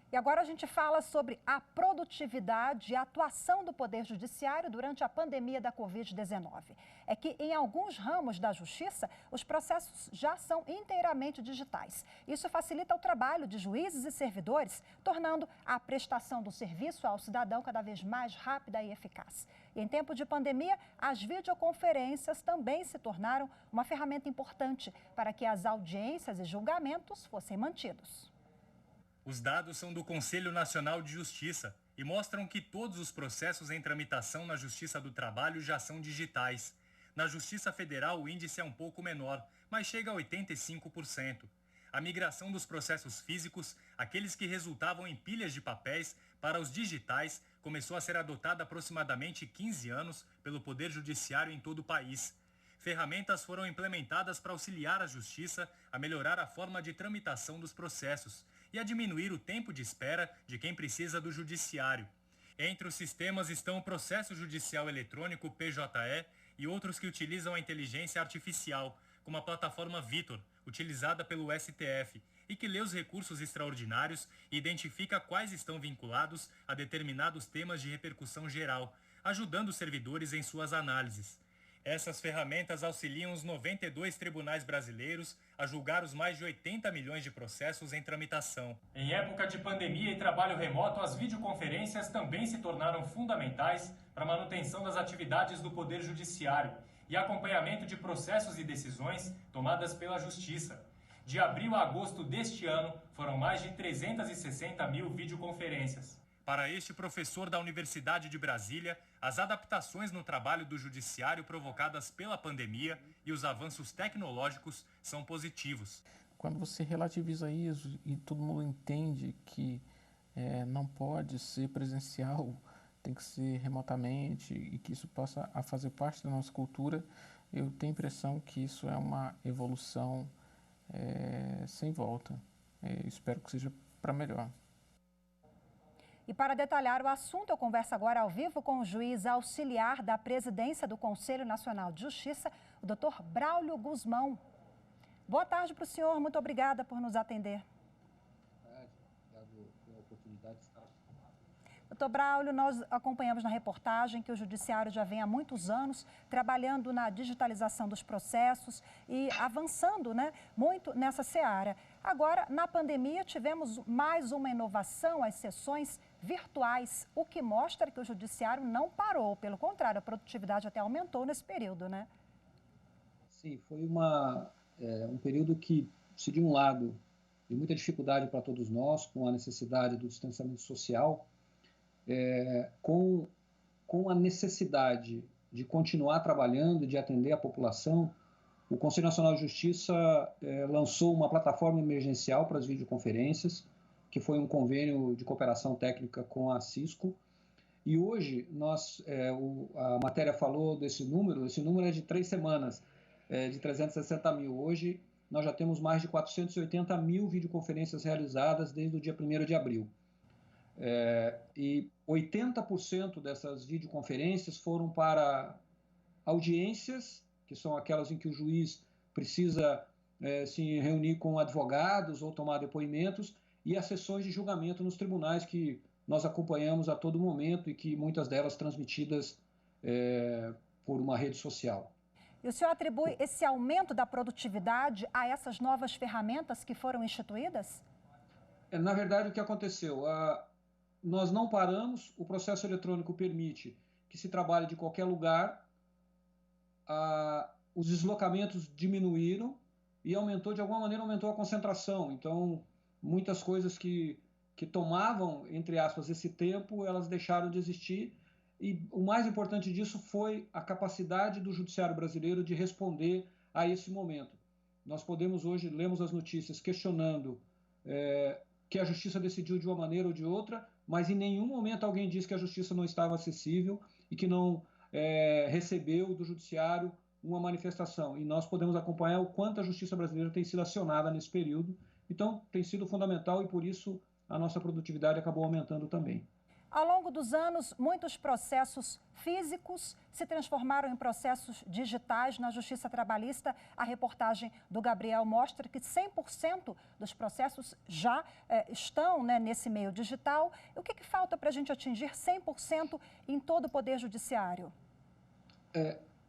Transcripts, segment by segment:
E agora a gente fala sobre a produtividade e a atuação do Poder Judiciário durante a pandemia da Covid-19. É que em alguns ramos da Justiça, os processos já são inteiramente digitais. Isso facilita o trabalho de juízes e servidores, tornando a prestação do serviço ao cidadão cada vez mais rápida e eficaz. E em tempo de pandemia, as videoconferências também se tornaram uma ferramenta importante para que as audiências e julgamentos fossem mantidos. Os dados são do Conselho Nacional de Justiça e mostram que todos os processos em tramitação na Justiça do Trabalho já são digitais. Na Justiça Federal, o índice é um pouco menor, mas chega a 85%. A migração dos processos físicos, aqueles que resultavam em pilhas de papéis, para os digitais, começou a ser adotada há aproximadamente 15 anos pelo Poder Judiciário em todo o país. Ferramentas foram implementadas para auxiliar a Justiça a melhorar a forma de tramitação dos processos e a diminuir o tempo de espera de quem precisa do judiciário. Entre os sistemas estão o Processo Judicial Eletrônico, PJE, e outros que utilizam a inteligência artificial, como a plataforma Vitor, utilizada pelo STF, e que lê os recursos extraordinários e identifica quais estão vinculados a determinados temas de repercussão geral, ajudando os servidores em suas análises. Essas ferramentas auxiliam os 92 tribunais brasileiros a julgar os mais de 80 milhões de processos em tramitação. Em época de pandemia e trabalho remoto, as videoconferências também se tornaram fundamentais para a manutenção das atividades do Poder Judiciário e acompanhamento de processos e decisões tomadas pela Justiça. De abril a agosto deste ano, foram mais de 360 mil videoconferências. Para este professor da Universidade de Brasília, as adaptações no trabalho do judiciário provocadas pela pandemia e os avanços tecnológicos são positivos. Quando você relativiza isso e todo mundo entende que não pode ser presencial, tem que ser remotamente e que isso possa a fazer parte da nossa cultura, eu tenho a impressão que isso é uma evolução sem volta. Espero que seja para melhor. E para detalhar o assunto, eu converso agora ao vivo com o juiz auxiliar da presidência do Conselho Nacional de Justiça, o doutor Braulio Guzmão. Boa tarde para o senhor, muito obrigada por nos atender. Boa tarde, obrigado pela oportunidade de estar aqui. Doutor Braulio, nós acompanhamos na reportagem que o Judiciário já vem há muitos anos trabalhando na digitalização dos processos e avançando, muito nessa seara. Agora, na pandemia, tivemos mais uma inovação, as sessões virtuais, o que mostra que o Judiciário não parou, pelo contrário, a produtividade até aumentou nesse período, né? Sim, foi um período que, se de um lado, de muita dificuldade para todos nós, com a necessidade do distanciamento social, com a necessidade de continuar trabalhando, de atender a população, o Conselho Nacional de Justiça lançou uma plataforma emergencial para as videoconferências, que foi um convênio de cooperação técnica com a Cisco. E hoje, a matéria falou desse número, esse número é de 3 semanas, de 360 mil. Hoje, nós já temos mais de 480 mil videoconferências realizadas desde o dia 1º de abril. E 80% dessas videoconferências foram para audiências, que são aquelas em que o juiz precisa se reunir com advogados ou tomar depoimentos, e as sessões de julgamento nos tribunais, que nós acompanhamos a todo momento e que muitas delas transmitidas por uma rede social. E o senhor atribui esse aumento da produtividade a essas novas ferramentas que foram instituídas? Na verdade, o que aconteceu? Nós não paramos, o processo eletrônico permite que se trabalhe de qualquer lugar, os deslocamentos diminuíram e de alguma maneira aumentou a concentração. Então, muitas coisas que tomavam, entre aspas, esse tempo, elas deixaram de existir. E o mais importante disso foi a capacidade do judiciário brasileiro de responder a esse momento. Nós podemos hoje, lemos as notícias questionando que a justiça decidiu de uma maneira ou de outra, mas em nenhum momento alguém disse que a justiça não estava acessível e que não recebeu do judiciário uma manifestação. E nós podemos acompanhar o quanto a justiça brasileira tem sido acionada nesse período. Então, tem sido fundamental e, por isso, a nossa produtividade acabou aumentando também. Ao longo dos anos, muitos processos físicos se transformaram em processos digitais na Justiça Trabalhista. A reportagem do Gabriel mostra que 100% dos processos já estão, né, nesse meio digital. O que falta para a gente atingir 100% em todo o Poder Judiciário?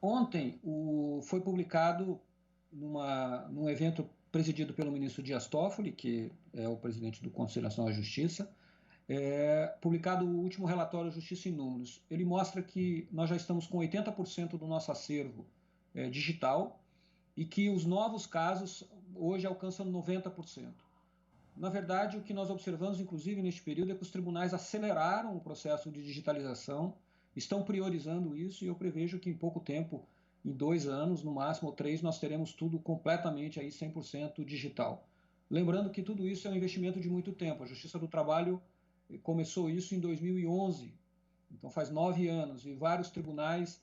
Ontem foi publicado num evento presidido pelo ministro Dias Toffoli, que é o presidente do Conselho Nacional de Justiça, publicado o último relatório Justiça em Números. Ele mostra que nós já estamos com 80% do nosso acervo digital e que os novos casos hoje alcançam 90%. Na verdade, o que nós observamos, inclusive, neste período, é que os tribunais aceleraram o processo de digitalização, estão priorizando isso, e eu prevejo que em pouco tempo, em 2 anos, no máximo, ou 3, nós teremos tudo completamente aí 100% digital. Lembrando que tudo isso é um investimento de muito tempo. A Justiça do Trabalho começou isso em 2011, então faz 9 anos, e vários tribunais,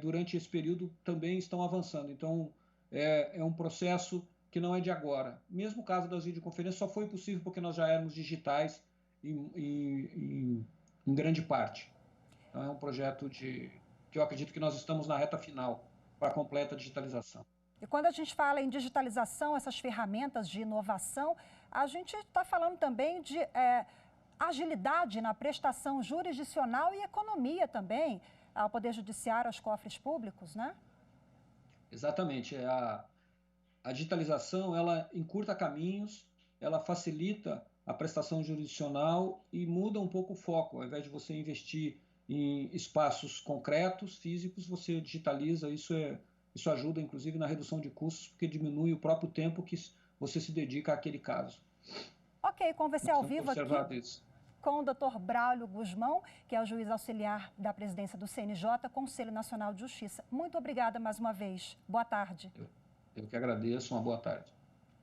durante esse período, também estão avançando. Então, é um processo que não é de agora. Mesmo o caso das videoconferências só foi possível porque nós já éramos digitais em grande parte. Então, é um projeto que eu acredito que nós estamos na reta final para a completa digitalização. E quando a gente fala em digitalização, essas ferramentas de inovação, a gente está falando também de agilidade na prestação jurisdicional e economia também ao Poder Judiciário, aos cofres públicos, né? Exatamente. A digitalização, ela encurta caminhos, ela facilita a prestação jurisdicional e muda um pouco o foco. Ao invés de você investir em espaços concretos, físicos, você digitaliza. Isso ajuda, inclusive, na redução de custos, porque diminui o próprio tempo que você se dedica àquele caso. Ok, conversei ao vivo aqui com o Dr. Braulio Guzmão, que é o juiz auxiliar da presidência do CNJ, Conselho Nacional de Justiça. Muito obrigada mais uma vez. Boa tarde. Eu que agradeço. Uma boa tarde.